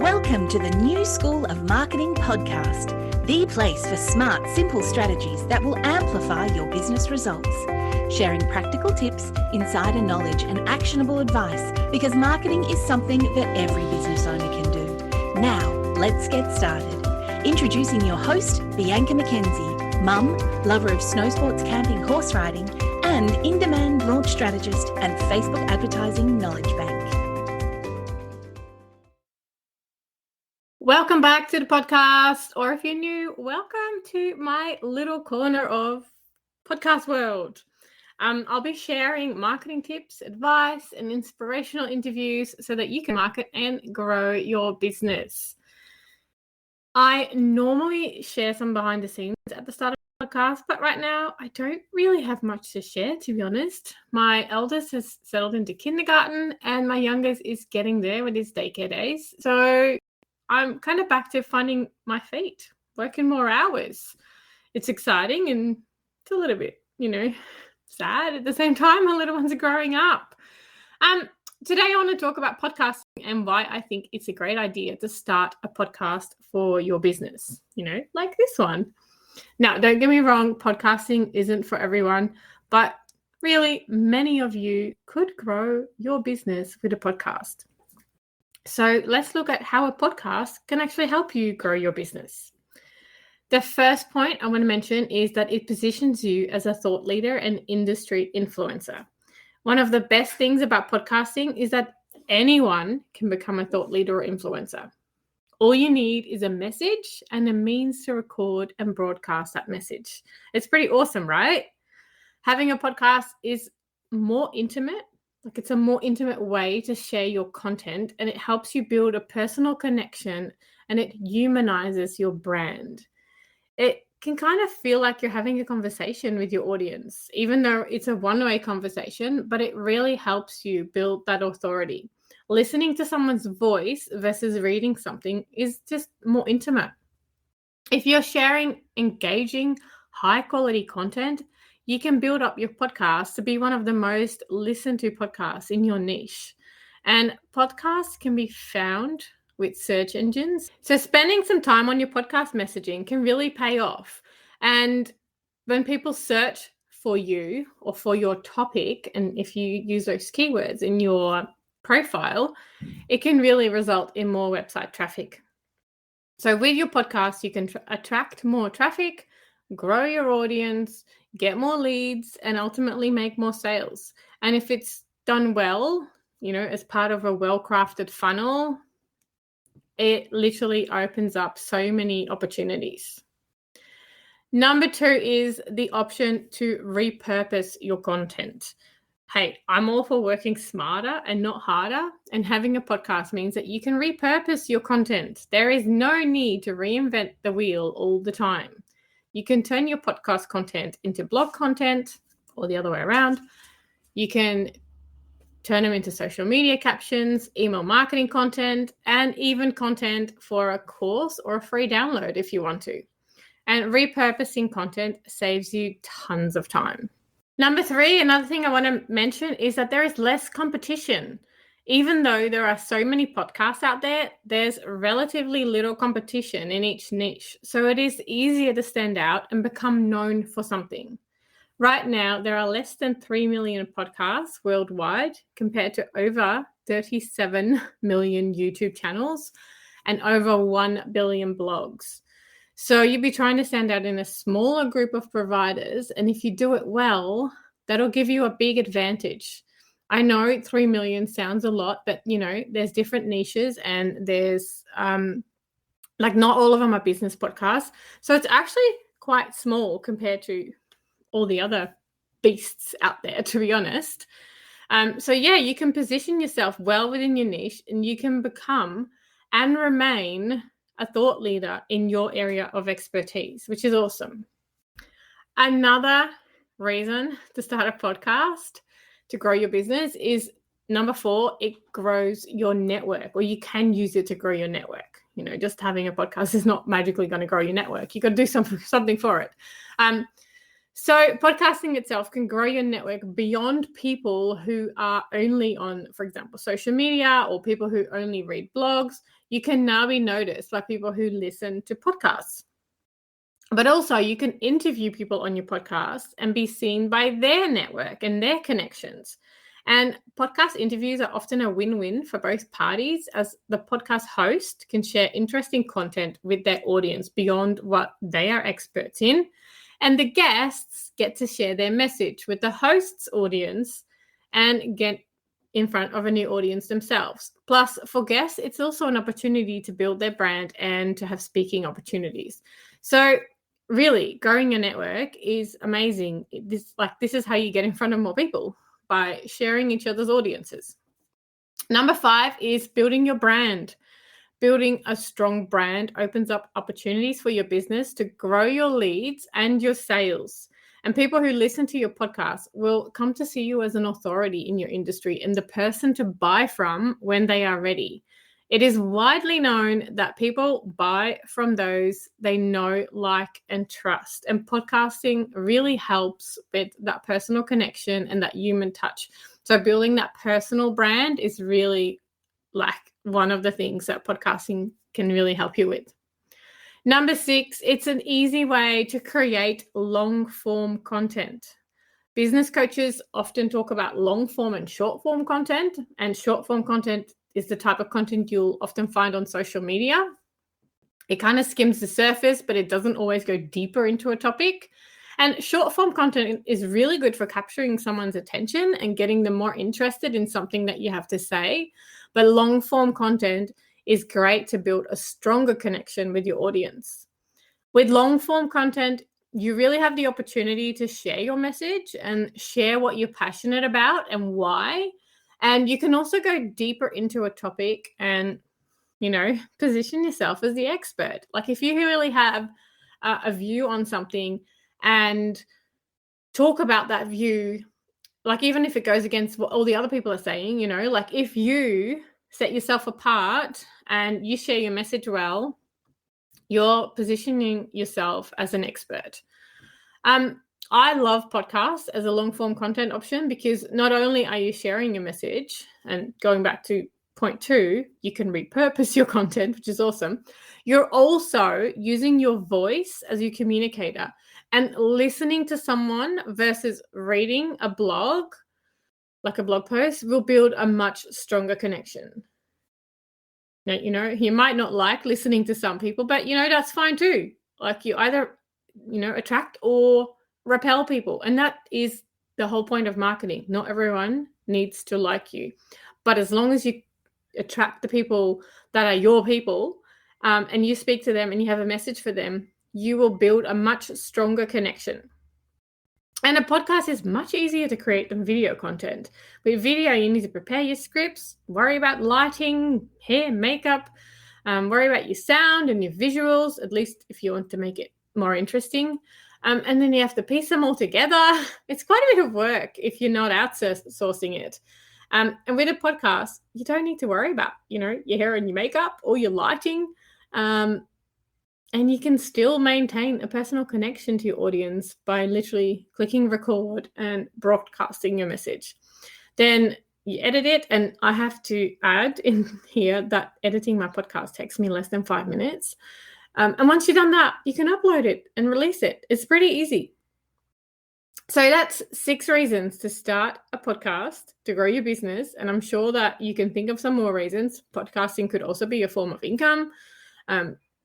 Welcome to the New School of Marketing podcast, the place for smart, simple strategies that will amplify your business results. Sharing practical tips, insider knowledge, and actionable advice because marketing is something that every business owner can do. Now, let's get started. Introducing your host, Bianca McKenzie, mum, lover of snow sports, camping, horse riding, and in-demand launch strategist and Facebook advertising knowledge bank. Welcome back to the podcast, or if you're new, welcome to my little corner of podcast world. I'll be sharing marketing tips, advice, and inspirational interviews so that you can market and grow your business. I normally share some behind the scenes at the start of the podcast, but right now I don't really have much to share, to be honest. My eldest has settled into kindergarten and my youngest is getting there with his daycare days. So I'm kind of back to finding my feet, working more hours. It's exciting and it's a little bit, sad at the same time. My little ones are growing up. Today I want to talk about podcasting and why I think it's a great idea to start a podcast for your business, like this one. Now, don't get me wrong, podcasting isn't for everyone, but really many of you could grow your business with a podcast. So let's look at how a podcast can actually help you grow your business. The first point I want to mention is that it positions you as a thought leader and industry influencer. One of the best things about podcasting is that anyone can become a thought leader or influencer. All you need is a message and a means to record and broadcast that message. It's pretty awesome, right? Having a podcast is more intimate. It's a more intimate way to share your content, and it helps you build a personal connection and it humanizes your brand. It can kind of feel like you're having a conversation with your audience, even though it's a one-way conversation, but it really helps you build that authority. Listening to someone's voice versus reading something is just more intimate. If you're sharing engaging, high-quality content, you can build up your podcast to be one of the most listened to podcasts in your niche. And podcasts can be found with search engines. So spending some time on your podcast messaging can really pay off. And when people search for you or for your topic, and if you use those keywords in your profile, it can really result in more website traffic. So with your podcast, you can attract more traffic, grow your audience, get more leads, and ultimately make more sales. And if it's done well, as part of a well-crafted funnel, it literally opens up so many opportunities. Number 2 is the option to repurpose your content. Hey, I'm all for working smarter and not harder, and having a podcast means that you can repurpose your content. There is no need to reinvent the wheel all the time. You can turn your podcast content into blog content or the other way around. You can turn them into social media captions, email marketing content, and even content for a course or a free download if you want to. And repurposing content saves you tons of time. Number 3, another thing I want to mention is that there is less competition. Even though there are so many podcasts out there, there's relatively little competition in each niche. So it is easier to stand out and become known for something. Right now, there are less than 3 million podcasts worldwide compared to over 37 million YouTube channels and over 1 billion blogs. So you'd be trying to stand out in a smaller group of providers. And if you do it well, that'll give you a big advantage. I know 3 million sounds a lot, but there's different niches and there's not all of them are business podcasts. So it's actually quite small compared to all the other beasts out there, to be honest. You can position yourself well within your niche and you can become and remain a thought leader in your area of expertise, which is awesome. Another reason to start a podcast to grow your business is number 4, it grows your network, or you can use it to grow your network. Just having a podcast is not magically going to grow your network. You got to do something for it. So podcasting itself can grow your network beyond people who are only on, for example, social media or people who only read blogs. You can now be noticed by people who listen to podcasts. But also you can interview people on your podcast and be seen by their network and their connections. And podcast interviews are often a win-win for both parties, as the podcast host can share interesting content with their audience beyond what they are experts in. And the guests get to share their message with the host's audience and get in front of a new audience themselves. Plus, for guests, it's also an opportunity to build their brand and to have speaking opportunities. So really, growing your network is amazing. This is how you get in front of more people, by sharing each other's audiences. Number 5 is building your brand. Building a strong brand opens up opportunities for your business to grow your leads and your sales. And people who listen to your podcast will come to see you as an authority in your industry and the person to buy from when they are ready. It is widely known that people buy from those they know, like, and trust. And podcasting really helps with that personal connection and that human touch. So building that personal brand is really one of the things that podcasting can really help you with. Number 6, it's an easy way to create long-form content. Business coaches often talk about long-form and short-form content, and short-form content is the type of content you'll often find on social media. It kind of skims the surface, but it doesn't always go deeper into a topic. And short-form content is really good for capturing someone's attention and getting them more interested in something that you have to say. But long-form content is great to build a stronger connection with your audience. With long-form content, you really have the opportunity to share your message and share what you're passionate about and why. And you can also go deeper into a topic and, position yourself as the expert. Like if you really have a view on something and talk about that view, like even if it goes against what all the other people are saying, like if you set yourself apart and you share your message well, you're positioning yourself as an expert. I love podcasts as a long-form content option because not only are you sharing your message, and going back to point 2, you can repurpose your content, which is awesome. You're also using your voice as your communicator, and listening to someone versus reading a blog, like a blog post, will build a much stronger connection. Now, you might not like listening to some people, but, that's fine too. Like you either, attract or repel people. And that is the whole point of marketing. Not everyone needs to like you. But as long as you attract the people that are your people, and you speak to them and you have a message for them, you will build a much stronger connection. And a podcast is much easier to create than video content. With video, you need to prepare your scripts, worry about lighting, hair, makeup, worry about your sound and your visuals, at least if you want to make it more interesting. And then you have to piece them all together. It's quite a bit of work if you're not outsourcing it. And with a podcast, you don't need to worry about, your hair and your makeup or your lighting. And you can still maintain a personal connection to your audience by literally clicking record and broadcasting your message. Then you edit it, and I have to add in here that editing my podcast takes me less than 5 minutes. And once you've done that, you can upload it and release it. It's pretty easy. So that's 6 reasons to start a podcast to grow your business. And I'm sure that you can think of some more reasons. Podcasting could also be a form of income,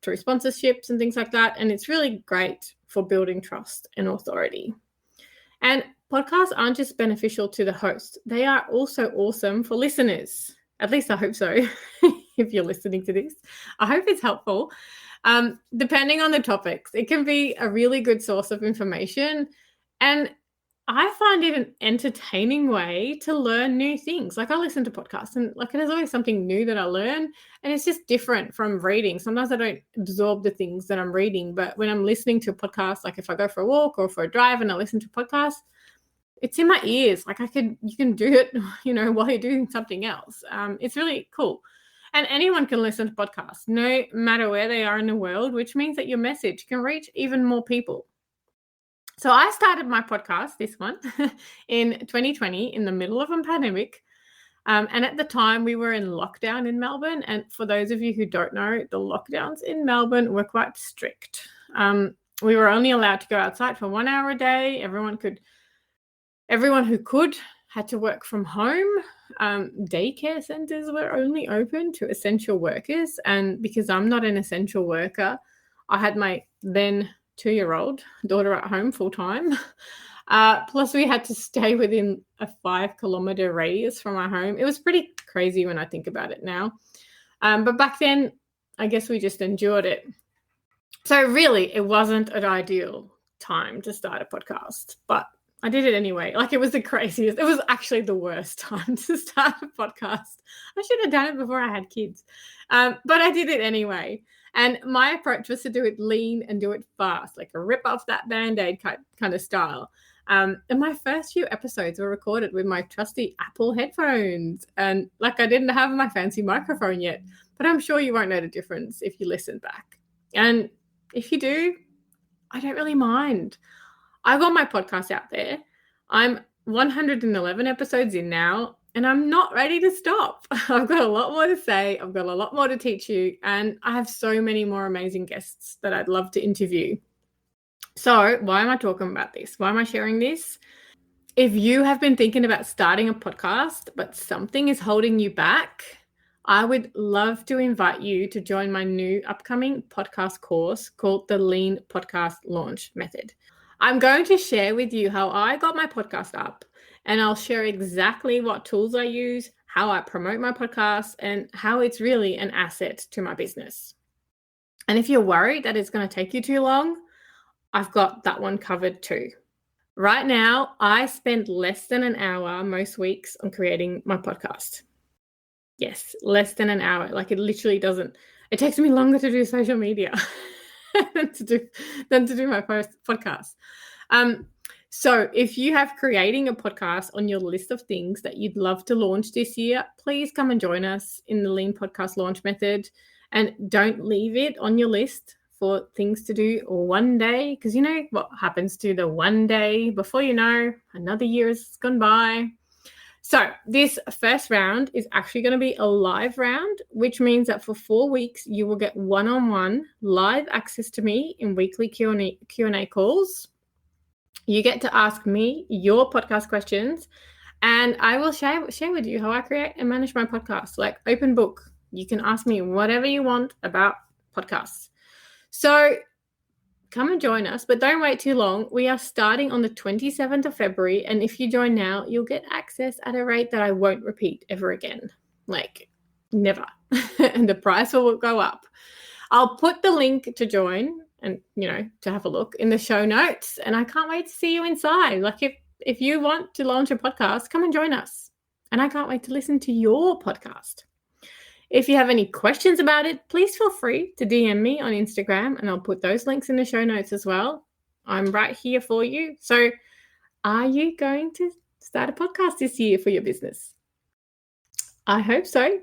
through sponsorships and things like that. And it's really great for building trust and authority. And podcasts aren't just beneficial to the host. They are also awesome for listeners. At least I hope so. If you're listening to this, I hope it's helpful. Depending on the topics, it can be a really good source of information. And I find it an entertaining way to learn new things. Like I listen to podcasts and there's always something new that I learn, and it's just different from reading. Sometimes I don't absorb the things that I'm reading, but when I'm listening to a podcast, like if I go for a walk or for a drive and I listen to a podcast, it's in my ears. Like you can do it, while you're doing something else. It's really cool. And anyone can listen to podcasts, no matter where they are in the world, which means that your message can reach even more people. So I started my podcast, this one, in 2020 in the middle of a pandemic. And at the time, we were in lockdown in Melbourne. And for those of you who don't know, the lockdowns in Melbourne were quite strict. We were only allowed to go outside for 1 hour a day. Everyone who could had to work from home. Daycare centres were only open to essential workers. And because I'm not an essential worker, I had my then 2-year-old daughter at home full time. Plus, we had to stay within a 5-kilometre radius from our home. It was pretty crazy when I think about it now. But back then, I guess we just endured it. So really, it wasn't an ideal time to start a podcast, but I did it anyway. Like, it was the craziest. It was actually the worst time to start a podcast. I should have done it before I had kids. But I did it anyway. And my approach was to do it lean and do it fast, like a rip off that Band-Aid kind of style. And my first few episodes were recorded with my trusty Apple headphones. And like, I didn't have my fancy microphone yet, but I'm sure you won't know the difference if you listen back. And if you do, I don't really mind. I got my podcast out there. I'm 111 episodes in now, and I'm not ready to stop. I've got a lot more to say. I've got a lot more to teach you, and I have so many more amazing guests that I'd love to interview. So why am I talking about this? Why am I sharing this? If you have been thinking about starting a podcast, but something is holding you back, I would love to invite you to join my new upcoming podcast course called the Lean Podcast Launch Method. I'm going to share with you how I got my podcast up, and I'll share exactly what tools I use, how I promote my podcast, and how it's really an asset to my business. And if you're worried that it's going to take you too long, I've got that one covered too. Right now, I spend less than an hour most weeks on creating my podcast. Yes, less than an hour. Like, it literally doesn't. It takes me longer to do social media than to do my podcast. So if you have creating a podcast on your list of things that you'd love to launch this year, please come and join us in the Lean Podcast Launch Method. And don't leave it on your list for things to do one day, because you know what happens to the one day. Before you know, another year has gone by. So this first round is actually going to be a live round, which means that for 4 weeks, you will get one-on-one live access to me in weekly Q&A calls. You get to ask me your podcast questions, and I will share with you how I create and manage my podcast, like open book. You can ask me whatever you want about podcasts. So come and join us, but don't wait too long. We are starting on the 27th of February, and if you join now, you'll get access at a rate that I won't repeat ever again. Like, never. And the price will go up. I'll put the link to join and, to have a look in the show notes, and I can't wait to see you inside. Like, if you want to launch a podcast, come and join us. And I can't wait to listen to your podcast. If you have any questions about it, please feel free to DM me on Instagram, and I'll put those links in the show notes as well. I'm right here for you. So are you going to start a podcast this year for your business? I hope so.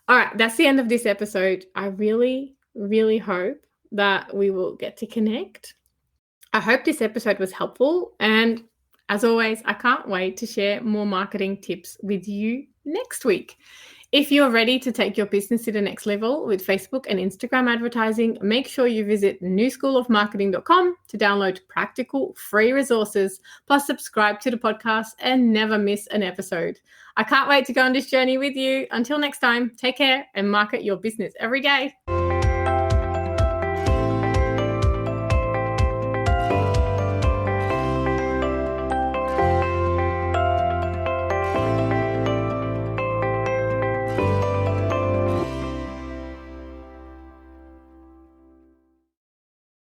All right, that's the end of this episode. I really, really hope that we will get to connect. I hope this episode was helpful. And as always, I can't wait to share more marketing tips with you next week. If you're ready to take your business to the next level with Facebook and Instagram advertising, make sure you visit newschoolofmarketing.com to download practical free resources, plus subscribe to the podcast and never miss an episode. I can't wait to go on this journey with you. Until next time, take care and market your business every day.